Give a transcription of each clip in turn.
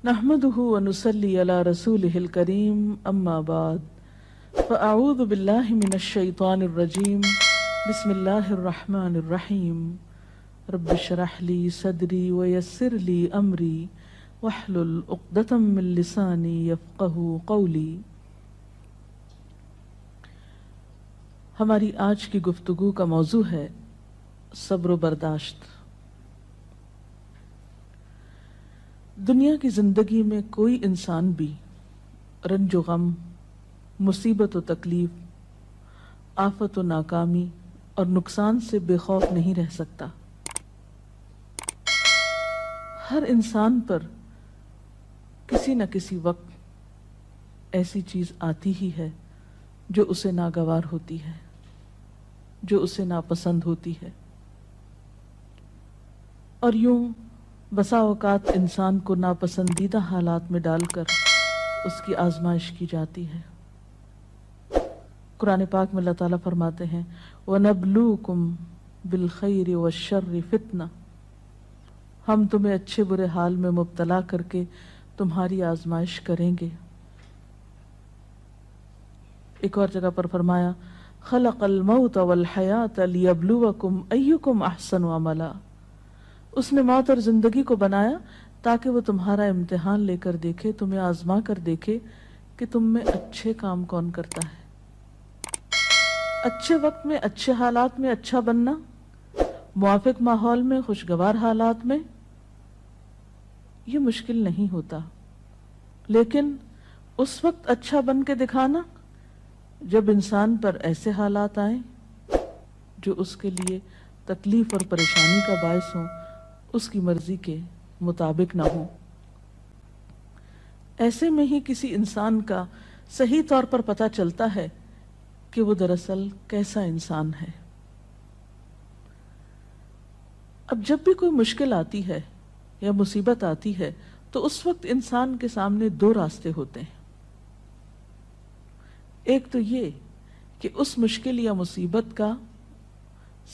نحمده ونصلي على رسوله الكريم أما بعد فأعوذ بالله من الشيطان الرجيم بسم الله الرحمن الرحيم رب اشرح لي صدري ويسر لي أمري واحلل عقدة من لساني يفقهوا قولي۔ ہماری آج کی گفتگو کا موضوع ہے صبر و برداشت۔ دنیا کی زندگی میں کوئی انسان بھی رنج و غم، مصیبت و تکلیف، آفت و ناکامی اور نقصان سے بے خوف نہیں رہ سکتا۔ ہر انسان پر کسی نہ کسی وقت ایسی چیز آتی ہی ہے جو اسے ناگوار ہوتی ہے، جو اسے ناپسند ہوتی ہے، اور یوں بسا اوقات انسان کو ناپسندیدہ حالات میں ڈال کر اس کی آزمائش کی جاتی ہے۔ قرآن پاک میں اللہ تعالیٰ فرماتے ہیں وَنَبْلُوكُمْ بِالْخَيْرِ وَالشَّرِّ فِتْنَةً، ہم تمہیں اچھے برے حال میں مبتلا کر کے تمہاری آزمائش کریں گے۔ ایک اور جگہ پر فرمایا خَلَقَ الْمَوْتَ وَالْحَيَاةَ لِيَبْلُوَكُمْ أَيُّكُمْ أَحْسَنُ عَمَلًا، اس نے موت اور زندگی کو بنایا تاکہ وہ تمہارا امتحان لے کر دیکھے، تمہیں آزما کر دیکھے کہ تم میں اچھے کام کون کرتا ہے۔ اچھے وقت میں، اچھے حالات میں اچھا بننا، موافق ماحول میں، خوشگوار حالات میں، یہ مشکل نہیں ہوتا، لیکن اس وقت اچھا بن کے دکھانا جب انسان پر ایسے حالات آئیں جو اس کے لیے تکلیف اور پریشانی کا باعث ہوں، اس کی مرضی کے مطابق نہ ہو، ایسے میں ہی کسی انسان کا صحیح طور پر پتہ چلتا ہے کہ وہ دراصل کیسا انسان ہے۔ اب جب بھی کوئی مشکل آتی ہے یا مصیبت آتی ہے تو اس وقت انسان کے سامنے دو راستے ہوتے ہیں۔ ایک تو یہ کہ اس مشکل یا مصیبت کا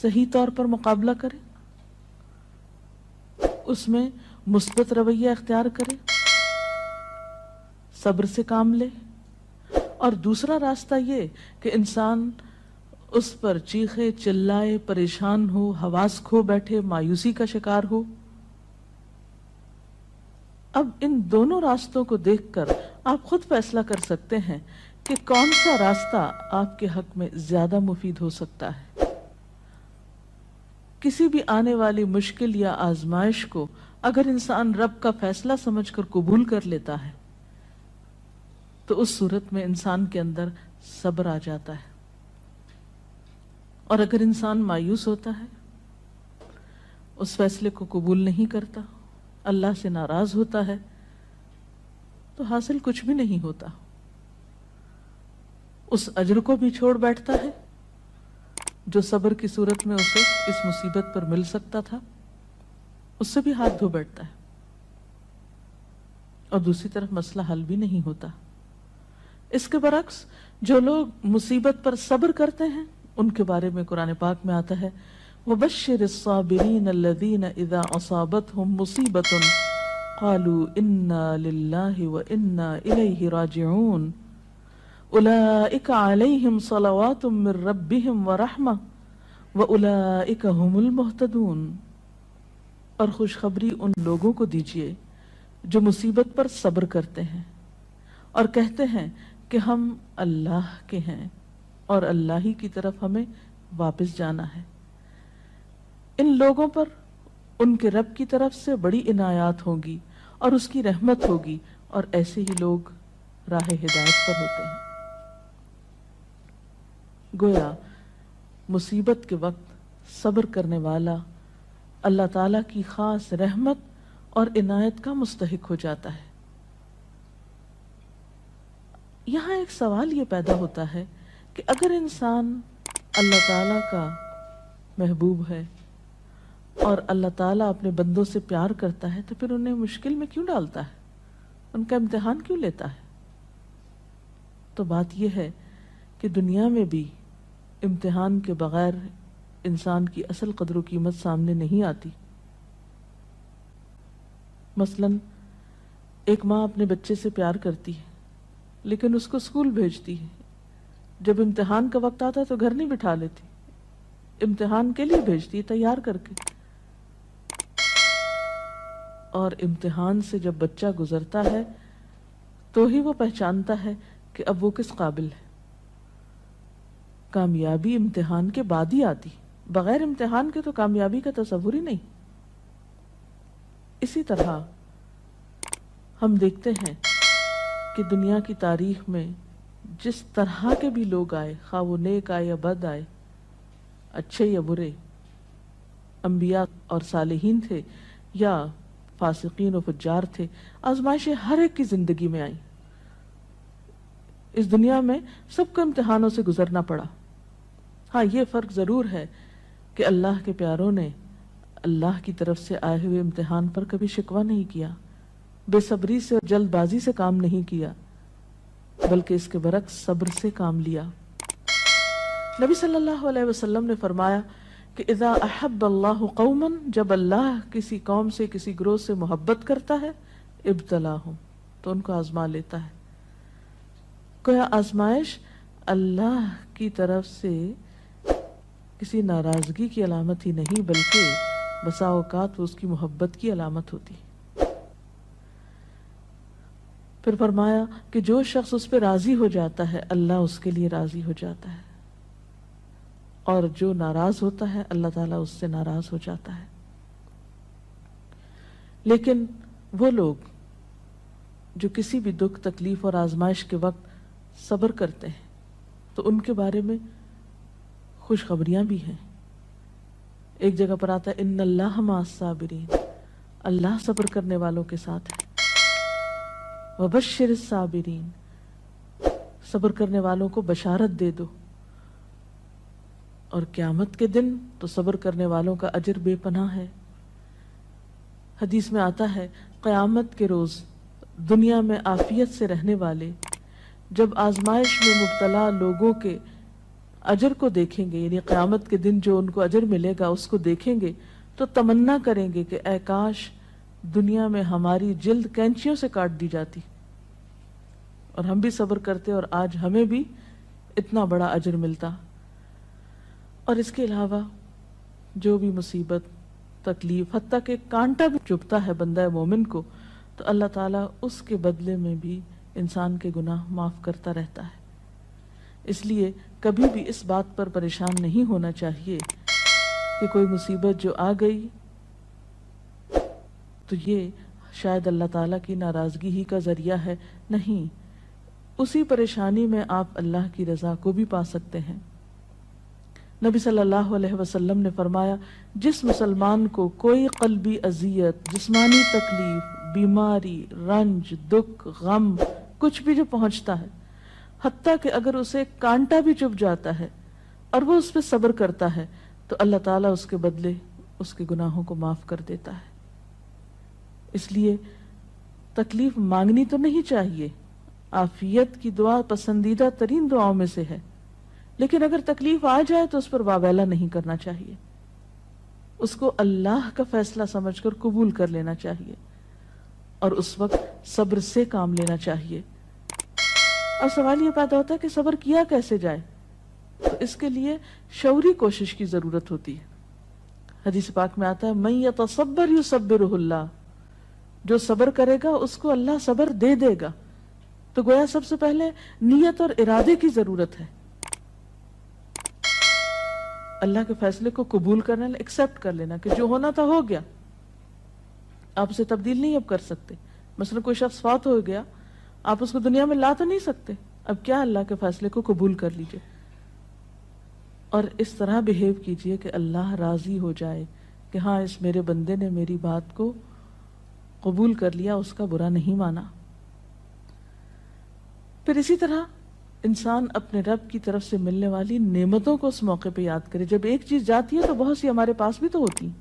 صحیح طور پر مقابلہ کرے، اس میں مثبت رویہ اختیار کرے، صبر سے کام لے، اور دوسرا راستہ یہ کہ انسان اس پر چیخے چلائے، پریشان ہو، حواس کھو بیٹھے، مایوسی کا شکار ہو۔ اب ان دونوں راستوں کو دیکھ کر آپ خود فیصلہ کر سکتے ہیں کہ کون سا راستہ آپ کے حق میں زیادہ مفید ہو سکتا ہے۔ کسی بھی آنے والی مشکل یا آزمائش کو اگر انسان رب کا فیصلہ سمجھ کر قبول کر لیتا ہے تو اس صورت میں انسان کے اندر صبر آ جاتا ہے، اور اگر انسان مایوس ہوتا ہے، اس فیصلے کو قبول نہیں کرتا، اللہ سے ناراض ہوتا ہے، تو حاصل کچھ بھی نہیں ہوتا، اس اجر کو بھی چھوڑ بیٹھتا ہے جو صبر کی صورت میں اسے اس مصیبت پر مل سکتا تھا، اس سے بھی ہاتھ دھو بیٹھتا ہے، اور دوسری طرف مسئلہ حل بھی نہیں ہوتا۔ اس کے برعکس جو لوگ مصیبت پر صبر کرتے ہیں ان کے بارے میں قرآن پاک میں آتا ہے وَبَشِّرِ الصَّابِرِينَ الَّذِينَ إِذَا أَصَابَتْهُمْ مُصِيبَةٌ قَالُوا إِنَّا لِلَّهِ وَإِنَّا إِلَيْهِ رَاجِعُونَ أُولَئِكَ عَلَيْهِمْ صَلَوَاتٌ مِّن رَّبِّهِمْ وَرَحْمَةٌ وَأُولَئِكَ هُمُ الْمُهْتَدُونَ، اور خوشخبری ان لوگوں کو دیجیے جو مصیبت پر صبر کرتے ہیں اور کہتے ہیں کہ ہم اللہ کے ہیں اور اللہ ہی کی طرف ہمیں واپس جانا ہے۔ ان لوگوں پر ان کے رب کی طرف سے بڑی عنایات ہوں گی اور اس کی رحمت ہوگی، اور ایسے ہی لوگ راہ ہدایت پر ہوتے ہیں۔ گویا مصیبت کے وقت صبر کرنے والا اللہ تعالیٰ کی خاص رحمت اور عنایت کا مستحق ہو جاتا ہے۔ یہاں ایک سوال یہ پیدا ہوتا ہے کہ اگر انسان اللہ تعالیٰ کا محبوب ہے اور اللہ تعالیٰ اپنے بندوں سے پیار کرتا ہے تو پھر انہیں مشکل میں کیوں ڈالتا ہے، ان کا امتحان کیوں لیتا ہے؟ تو بات یہ ہے کہ دنیا میں بھی امتحان کے بغیر انسان کی اصل قدر و قیمت سامنے نہیں آتی۔ مثلا ایک ماں اپنے بچے سے پیار کرتی ہے لیکن اس کو اسکول بھیجتی ہے، جب امتحان کا وقت آتا ہے تو گھر نہیں بٹھا لیتی، امتحان کے لیے بھیجتی ہے تیار کر کے، اور امتحان سے جب بچہ گزرتا ہے تو ہی وہ پہچانتا ہے کہ اب وہ کس قابل ہے۔ کامیابی امتحان کے بعد ہی آتی، بغیر امتحان کے تو کامیابی کا تصور ہی نہیں۔ اسی طرح ہم دیکھتے ہیں کہ دنیا کی تاریخ میں جس طرح کے بھی لوگ آئے، خواہ وہ نیک آئے یا بد آئے، اچھے یا برے، انبیاء اور صالحین تھے یا فاسقین و فجار تھے، آزمائشیں ہر ایک کی زندگی میں آئیں۔ اس دنیا میں سب کو امتحانوں سے گزرنا پڑا۔ ہاں، یہ فرق ضرور ہے کہ اللہ کے پیاروں نے اللہ کی طرف سے آئے ہوئے امتحان پر کبھی شکوہ نہیں کیا، بے صبری سے اور جلد بازی سے کام نہیں کیا، بلکہ اس کے برعکس صبر سے کام لیا۔ نبی صلی اللہ علیہ وسلم نے فرمایا کہ اذا احب اللہ قوما، جب اللہ کسی قوم سے، کسی گروہ سے محبت کرتا ہے، ابتلاہم، تو ان کو آزما لیتا ہے۔ گویا آزمائش اللہ کی طرف سے کسی ناراضگی کی علامت ہی نہیں، بلکہ بسا اوقات وہ اس کی محبت کی علامت ہوتی ہے۔ پھر فرمایا کہ جو شخص اس پہ راضی ہو جاتا ہے اللہ اس کے لیے راضی ہو جاتا ہے، اور جو ناراض ہوتا ہے اللہ تعالیٰ اس سے ناراض ہو جاتا ہے۔ لیکن وہ لوگ جو کسی بھی دکھ، تکلیف اور آزمائش کے وقت صبر کرتے ہیں تو ان کے بارے میں خوشخبریاں بھی ہیں۔ ایک جگہ پر آتا ہے ان اللہ مع الصابرین، اللہ صبر کرنے والوں کے ساتھ ہے۔ وبشر الصابرین، صبر کرنے والوں کو بشارت دے دو۔ اور قیامت کے دن تو صبر کرنے والوں کا اجر بے پناہ ہے۔ حدیث میں آتا ہے قیامت کے روز دنیا میں عافیت سے رہنے والے جب آزمائش میں مبتلا لوگوں کے اجر کو دیکھیں گے، یعنی قیامت کے دن جو ان کو اجر ملے گا اس کو دیکھیں گے تو تمنا کریں گے کہ اے کاش دنیا میں ہماری جلد کینچیوں سے کاٹ دی جاتی اور ہم بھی صبر کرتے اور آج ہمیں بھی اتنا بڑا اجر ملتا۔ اور اس کے علاوہ جو بھی مصیبت، تکلیف، حتیٰ کہ کانٹا بھی چبھتا ہے بندہ مومن کو تو اللہ تعالیٰ اس کے بدلے میں بھی انسان کے گناہ معاف کرتا رہتا ہے۔ اس لیے کبھی بھی اس بات پر پریشان نہیں ہونا چاہیے کہ کوئی مصیبت جو آ گئی تو یہ شاید اللہ تعالیٰ کی ناراضگی ہی کا ذریعہ ہے۔ نہیں، اسی پریشانی میں آپ اللہ کی رضا کو بھی پا سکتے ہیں۔ نبی صلی اللہ علیہ وسلم نے فرمایا جس مسلمان کو کوئی قلبی اذیت، جسمانی تکلیف، بیماری، رنج، دکھ، غم، کچھ بھی جو پہنچتا ہے، حتیٰ کہ اگر اسے کانٹا بھی چبھ جاتا ہے اور وہ اس پہ صبر کرتا ہے تو اللہ تعالیٰ اس کے بدلے اس کے گناہوں کو معاف کر دیتا ہے۔ اس لیے تکلیف مانگنی تو نہیں چاہیے، عافیت کی دعا پسندیدہ ترین دعاؤں میں سے ہے، لیکن اگر تکلیف آ جائے تو اس پر واویلا نہیں کرنا چاہیے، اس کو اللہ کا فیصلہ سمجھ کر قبول کر لینا چاہیے اور اس وقت صبر سے کام لینا چاہیے۔ اب سوال یہ پیدا ہوتا ہے کہ صبر کیا کیسے جائے؟ تو اس کے لیے شعوری کوشش کی ضرورت ہوتی ہے۔ حدیث پاک میں آتا ہے من یتصبر یصبرہ اللہ، جو صبر کرے گا اس کو اللہ صبر دے دے گا۔ تو گویا سب سے پہلے نیت اور ارادے کی ضرورت ہے، اللہ کے فیصلے کو قبول کرنا، ایکسپٹ کر لینا کہ جو ہونا تھا ہو گیا، آپ اسے تبدیل نہیں اب کر سکتے۔ مثلا کوئی شخص فوت ہو گیا، آپ اس کو دنیا میں لا تو نہیں سکتے، اب کیا اللہ کے فیصلے کو قبول کر لیجئے اور اس طرح بہیو کیجئے کہ اللہ راضی ہو جائے کہ ہاں اس میرے بندے نے میری بات کو قبول کر لیا، اس کا برا نہیں مانا۔ پھر اسی طرح انسان اپنے رب کی طرف سے ملنے والی نعمتوں کو اس موقع پہ یاد کرے۔ جب ایک چیز جاتی ہے تو بہت سی ہمارے پاس بھی تو ہوتی ہیں،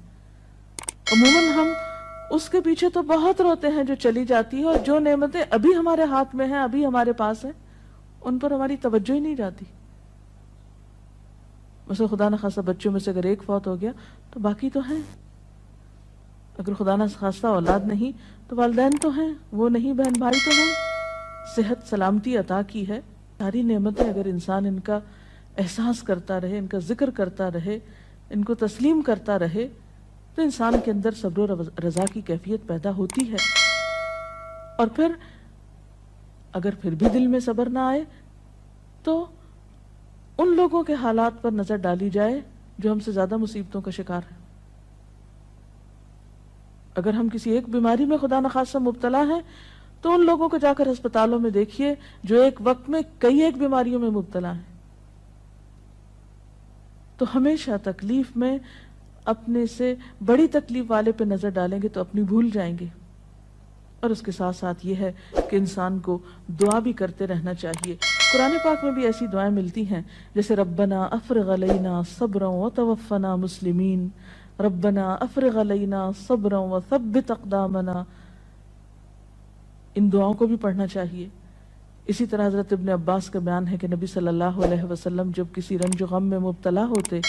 عموماً ہم اس کے پیچھے تو بہت روتے ہیں جو چلی جاتی ہے، اور جو نعمتیں ابھی ہمارے ہاتھ میں ہیں، ابھی ہمارے پاس ہیں، ان پر ہماری توجہ ہی نہیں جاتی۔ مثلا خدا نخواستہ بچوں میں سے اگر ایک فوت ہو گیا تو باقی تو ہیں۔ اگر خدا نہ خواستہ اولاد نہیں تو والدین تو ہیں، وہ نہیں بہن بھائی تو ہیں، صحت سلامتی عطا کی ہے، ساری نعمتیں اگر انسان ان کا احساس کرتا رہے، ان کا ذکر کرتا رہے، ان کو تسلیم کرتا رہے، تو انسان کے اندر صبر و رضا کی کیفیت پیدا ہوتی ہے۔ اور پھر اگر پھر بھی دل میں صبر نہ آئے تو ان لوگوں کے حالات پر نظر ڈالی جائے جو ہم سے زیادہ مصیبتوں کا شکار ہیں۔ اگر ہم کسی ایک بیماری میں خدا نخواستہ مبتلا ہیں تو ان لوگوں کو جا کر ہسپتالوں میں دیکھیے جو ایک وقت میں کئی ایک بیماریوں میں مبتلا ہیں۔ تو ہمیشہ تکلیف میں اپنے سے بڑی تکلیف والے پہ نظر ڈالیں گے تو اپنی بھول جائیں گے۔ اور اس کے ساتھ ساتھ یہ ہے کہ انسان کو دعا بھی کرتے رہنا چاہیے۔ قرآن پاک میں بھی ایسی دعائیں ملتی ہیں جیسے ربنا افرغ علینا صبرا وتوفنا مسلمین، ربنا افرغ علینا صبرا وثبت اقدامنا، ان دعاؤں کو بھی پڑھنا چاہیے۔ اسی طرح حضرت ابن عباس کا بیان ہے کہ نبی صلی اللہ علیہ وسلم جب کسی رنج و غم میں مبتلا ہوتے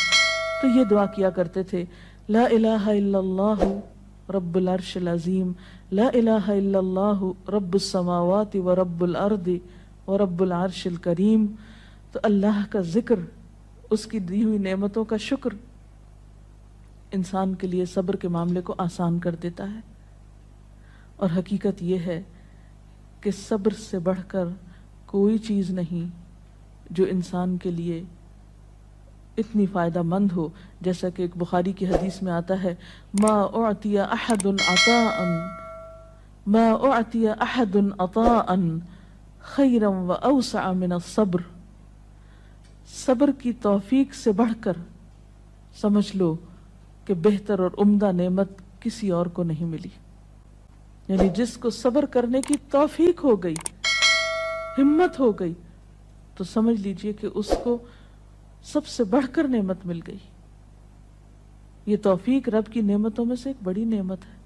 تو یہ دعا کیا کرتے تھے، لا الہ الا اللہ رب العرش العظیم، لا الہ الا اللہ رب السماوات و رب الارض و رب العرش الکریم۔ تو اللہ کا ذکر، اس کی دی ہوئی نعمتوں کا شکر انسان کے لیے صبر کے معاملے کو آسان کر دیتا ہے۔ اور حقیقت یہ ہے کہ صبر سے بڑھ کر کوئی چیز نہیں جو انسان کے لیے اتنی فائدہ مند ہو، جیسا کہ ایک بخاری کی حدیث میں آتا ہے، ما اعطی احد عطاء ما اعطی احد عطاء خیرا واوسع من الصبر۔ صبر کی توفیق سے بڑھ کر سمجھ لو کہ بہتر اور عمدہ نعمت کسی اور کو نہیں ملی۔ یعنی جس کو صبر کرنے کی توفیق ہو گئی، ہمت ہو گئی، تو سمجھ لیجئے کہ اس کو سب سے بڑھ کر نعمت مل گئی۔ یہ توفیق رب کی نعمتوں میں سے ایک بڑی نعمت ہے۔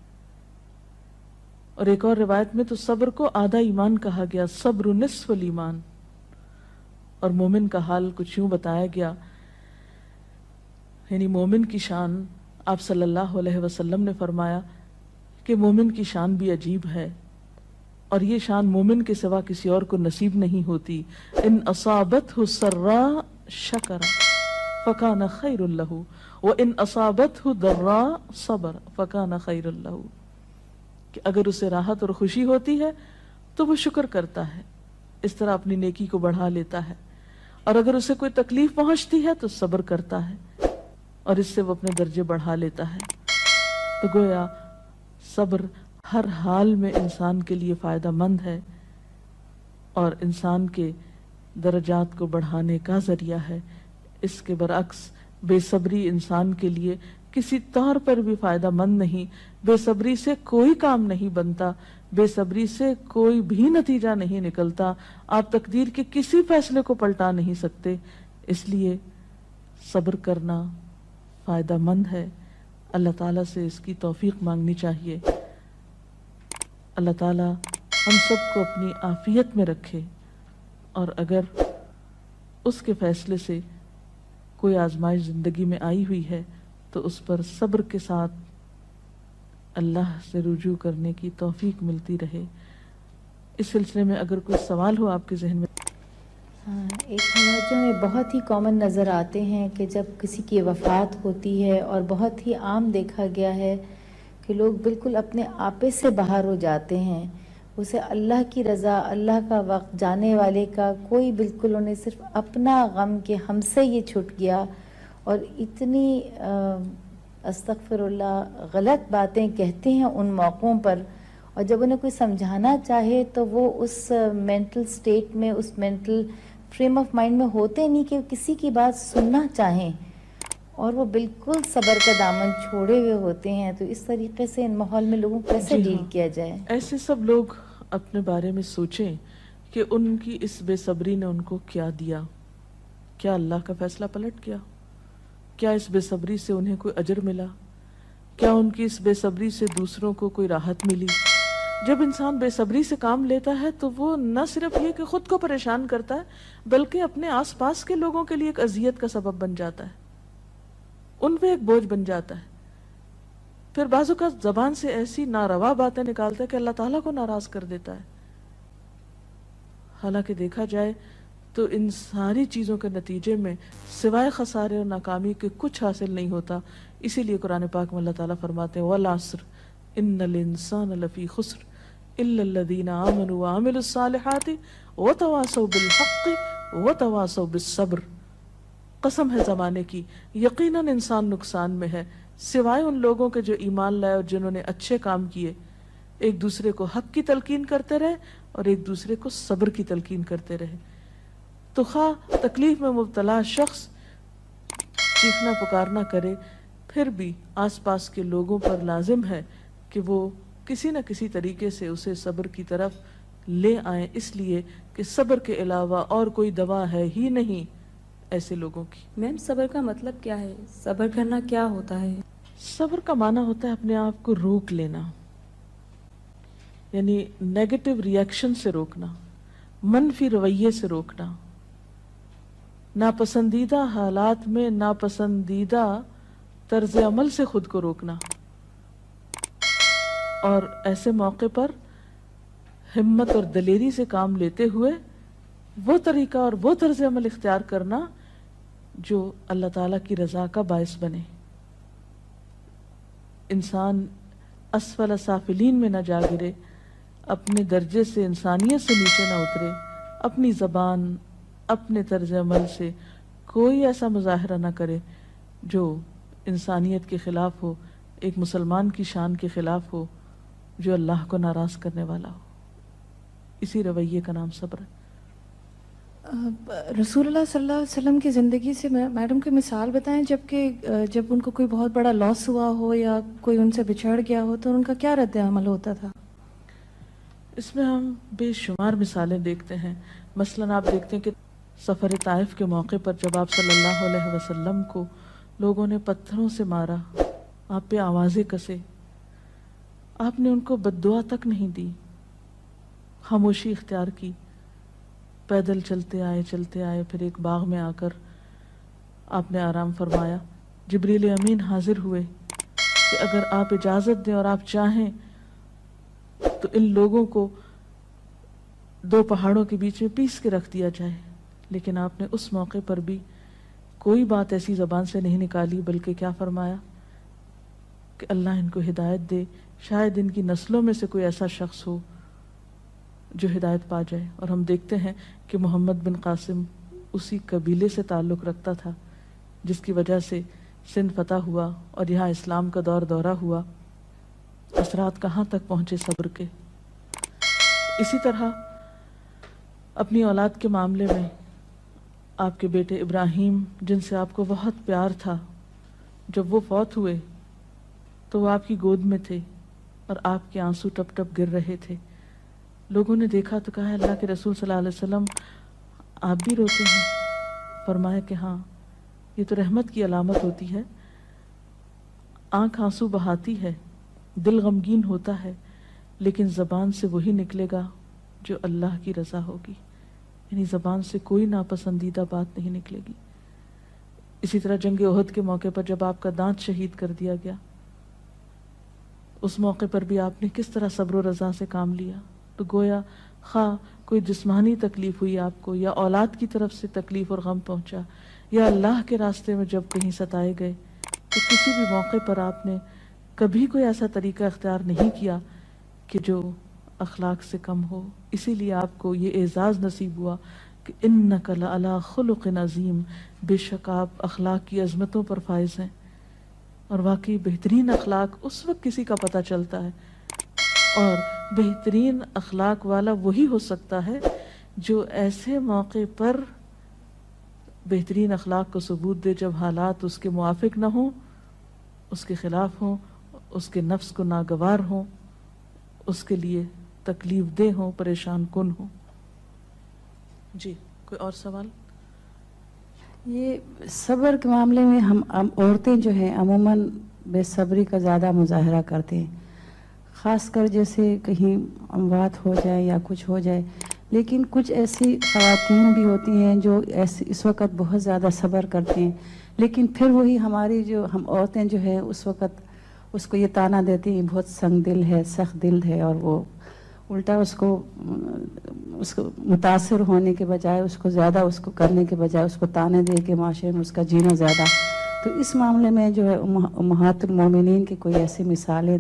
اور ایک اور روایت میں تو صبر کو آدھا ایمان کہا گیا، صبر نصف الایمان۔ اور مومن کا حال کچھ یوں بتایا گیا، یعنی مومن کی شان آپ صلی اللہ علیہ وسلم نے فرمایا کہ مومن کی شان بھی عجیب ہے، اور یہ شان مومن کے سوا کسی اور کو نصیب نہیں ہوتی۔ ان اصابتہ سراء شکر فکان خیر لہ وان اصابتہ ضراء صبر فکان خیر لہ، کہ اگر اسے راحت اور خوشی ہوتی ہے تو وہ شکر کرتا ہے، اس طرح اپنی نیکی کو بڑھا لیتا ہے، اور اگر اسے کوئی تکلیف پہنچتی ہے تو صبر کرتا ہے، اور اس سے وہ اپنے درجے بڑھا لیتا ہے۔ تو گویا صبر ہر حال میں انسان کے لیے فائدہ مند ہے اور انسان کے درجات کو بڑھانے کا ذریعہ ہے۔ اس کے برعکس بے صبری انسان کے لیے کسی طور پر بھی فائدہ مند نہیں۔ بے صبری سے کوئی کام نہیں بنتا، بے صبری سے کوئی بھی نتیجہ نہیں نکلتا، آپ تقدیر کے کسی فیصلے کو پلٹا نہیں سکتے۔ اس لیے صبر کرنا فائدہ مند ہے۔ اللہ تعالیٰ سے اس کی توفیق مانگنی چاہیے۔ اللہ تعالیٰ ہم سب کو اپنی عافیت میں رکھے، اور اگر اس کے فیصلے سے کوئی آزمائش زندگی میں آئی ہوئی ہے تو اس پر صبر کے ساتھ اللہ سے رجوع کرنے کی توفیق ملتی رہے۔ اس سلسلے میں اگر کوئی سوال ہو آپ کے ذہن میں۔ ہاں، ایک حالات میں بہت ہی کامن نظر آتے ہیں کہ جب کسی کی وفات ہوتی ہے، اور بہت ہی عام دیکھا گیا ہے کہ لوگ بالکل اپنے آپے سے باہر ہو جاتے ہیں، اسے اللہ کی رضا، اللہ کا وقت، جانے والے کا کوئی بالکل انہیں صرف اپنا غم کہ ہم سے یہ چھٹ گیا، اور اتنی استغفر اللہ غلط باتیں کہتے ہیں ان موقعوں پر، اور جب انہیں کوئی سمجھانا چاہے تو وہ اس مینٹل سٹیٹ میں، اس مینٹل فریم آف مائنڈ میں ہوتے نہیں کہ کسی کی بات سننا چاہیں، اور وہ بالکل صبر کا دامن چھوڑے ہوئے ہوتے ہیں۔ تو اس طریقے سے ان ماحول میں لوگوں کو کیسے ڈیل کیا جائے؟ ایسے سب لوگ اپنے بارے میں سوچیں کہ ان کی اس بے صبری نے ان کو کیا دیا، کیا اللہ کا فیصلہ پلٹ گیا، کیا اس بے صبری سے انہیں کوئی اجر ملا، کیا ان کی اس بے صبری سے دوسروں کو کوئی راحت ملی۔ جب انسان بے صبری سے کام لیتا ہے تو وہ نہ صرف یہ کہ خود کو پریشان کرتا ہے بلکہ اپنے آس پاس کے لوگوں کے لیے ایک اذیت کا سبب بن جاتا ہے، ان پہ ایک بوجھ بن جاتا ہے۔ پھر بعض اوقات زبان سے ایسی ناروا باتیں نکالتا ہے کہ اللہ تعالیٰ کو ناراض کر دیتا ہے. حالانکہ دیکھا جائے تو ان ساری چیزوں کے نتیجے میں سوائے خسارے اور ناکامی کے کچھ حاصل نہیں ہوتا. اسی لیے قرآن پاک میں اللہ تعالیٰ فرماتے ہیں وَالْعَصْرِ إِنَّ الْإِنسَانَ لَفِي خُسْرٍ إِلَّا الَّذِينَ آمَنُوا وَعَمِلُوا الصَّالِحَاتِ وَتَوَاصَوْا بِالْحَقِّ وَتَوَاصَوْا بِالصَّبْرِ. قسم ہے زمانے کی، یقیناً انسان نقصان میں ہے سوائے ان لوگوں کے جو ایمان لائے اور جنہوں نے اچھے کام کیے، ایک دوسرے کو حق کی تلقین کرتے رہے اور ایک دوسرے کو صبر کی تلقین کرتے رہے. تو خواہ تکلیف میں مبتلا شخص چیخنا پکارنا کرے، پھر بھی آس پاس کے لوگوں پر لازم ہے کہ وہ کسی نہ کسی طریقے سے اسے صبر کی طرف لے آئیں، اس لیے کہ صبر کے علاوہ اور کوئی دوا ہے ہی نہیں ایسے لوگوں کی. میم صبر کا مطلب کیا ہے؟ صبر کرنا کیا ہوتا ہے؟ صبر کا معنی ہوتا ہے اپنے آپ کو روک لینا، یعنی نیگیٹو ریئیکشن سے روکنا، منفی رویے سے روکنا، ناپسندیدہ حالات میں ناپسندیدہ طرز عمل سے خود کو روکنا، اور ایسے موقع پر ہمت اور دلیری سے کام لیتے ہوئے وہ طریقہ اور وہ طرز عمل اختیار کرنا جو اللہ تعالیٰ کی رضا کا باعث بنے. انسان اسفل سافلین میں نہ جا گرے، اپنے درجے سے انسانیت سے نیچے نہ اترے، اپنی زبان اپنے طرز عمل سے کوئی ایسا مظاہرہ نہ کرے جو انسانیت کے خلاف ہو، ایک مسلمان کی شان کے خلاف ہو، جو اللہ کو ناراض کرنے والا ہو. اسی رویے کا نام صبر ہے. رسول اللہ صلی اللہ علیہ وسلم کی زندگی سے میڈم کوئی مثال بتائیں جب ان کو کوئی بہت بڑا لاس ہوا ہو یا کوئی ان سے بچھڑ گیا ہو تو ان کا کیا رد عمل ہوتا تھا؟ اس میں ہم بے شمار مثالیں دیکھتے ہیں. مثلا آپ دیکھتے ہیں کہ سفر طائف کے موقع پر جب آپ صلی اللہ علیہ وسلم کو لوگوں نے پتھروں سے مارا، آپ پہ آوازیں کسے، آپ نے ان کو بد دعا تک نہیں دی، خاموشی اختیار کی، پیدل چلتے آئے، پھر ایک باغ میں آ کر آپ نے آرام فرمایا. جبریل امین حاضر ہوئے کہ اگر آپ اجازت دیں اور آپ چاہیں تو ان لوگوں کو دو پہاڑوں کے بیچ میں پیس کے رکھ دیا جائے. لیکن آپ نے اس موقع پر بھی کوئی بات ایسی زبان سے نہیں نکالی، بلکہ کیا فرمایا کہ اللہ ان کو ہدایت دے، شاید ان کی نسلوں میں سے کوئی ایسا شخص ہو جو ہدایت پا جائے. اور ہم دیکھتے ہیں کہ محمد بن قاسم اسی قبیلے سے تعلق رکھتا تھا جس کی وجہ سے سندھ فتح ہوا اور یہاں اسلام کا دورہ ہوا. اثرات کہاں تک پہنچے صبر کے. اسی طرح اپنی اولاد کے معاملے میں آپ کے بیٹے ابراہیم جن سے آپ کو بہت پیار تھا، جب وہ فوت ہوئے تو وہ آپ کی گود میں تھے اور آپ کے آنسو ٹپ ٹپ گر رہے تھے. لوگوں نے دیکھا تو کہا اللہ کے رسول صلی اللہ علیہ وسلم آپ بھی روتے ہیں؟ فرمایا کہ ہاں، یہ تو رحمت کی علامت ہوتی ہے. آنکھ آنسو بہاتی ہے، دل غمگین ہوتا ہے، لیکن زبان سے وہی نکلے گا جو اللہ کی رضا ہوگی، یعنی زبان سے کوئی ناپسندیدہ بات نہیں نکلے گی. اسی طرح جنگ احد کے موقع پر جب آپ کا دانت شہید کر دیا گیا، اس موقع پر بھی آپ نے کس طرح صبر و رضا سے کام لیا. تو گویا خواہ کوئی جسمانی تکلیف ہوئی آپ کو، یا اولاد کی طرف سے تکلیف اور غم پہنچا، یا اللہ کے راستے میں جب کہیں ستائے گئے، تو کسی بھی موقع پر آپ نے کبھی کوئی ایسا طریقہ اختیار نہیں کیا کہ جو اخلاق سے کم ہو. اسی لیے آپ کو یہ اعزاز نصیب ہوا کہ انک لعلی خلق عظیم، بے شک آپ اخلاق کی عظمتوں پر فائز ہیں. اور واقعی بہترین اخلاق اس وقت کسی کا پتہ چلتا ہے، اور بہترین اخلاق والا وہی ہو سکتا ہے جو ایسے موقع پر بہترین اخلاق کو ثبوت دے جب حالات اس کے موافق نہ ہوں، اس کے خلاف ہوں، اس کے نفس کو ناگوار ہوں، اس کے لیے تکلیف دہ ہوں، پریشان کن ہوں. جی کوئی اور سوال؟ یہ صبر کے معاملے میں ہم عورتیں جو ہیں عموماً بے صبری کا زیادہ مظاہرہ کرتے ہیں، خاص کر جیسے کہیں اموات ہو جائے یا کچھ ہو جائے. لیکن کچھ ایسی خواتین بھی ہوتی ہیں جو اس وقت بہت زیادہ صبر کرتے ہیں، لیکن پھر وہی ہماری جو ہم عورتیں جو ہے اس وقت اس کو یہ تانا دیتی ہیں بہت سنگ دل ہے، سخت دل ہے، اور وہ الٹا اس کو متاثر ہونے کے بجائے، اس کو زیادہ اس کو کرنے کے بجائے اس کو تانے دے کے معاشرے میں اس کا جینا زیادہ. تو اس معاملے میں جو ہے امہات المومنین کی کوئی ایسی مثالیں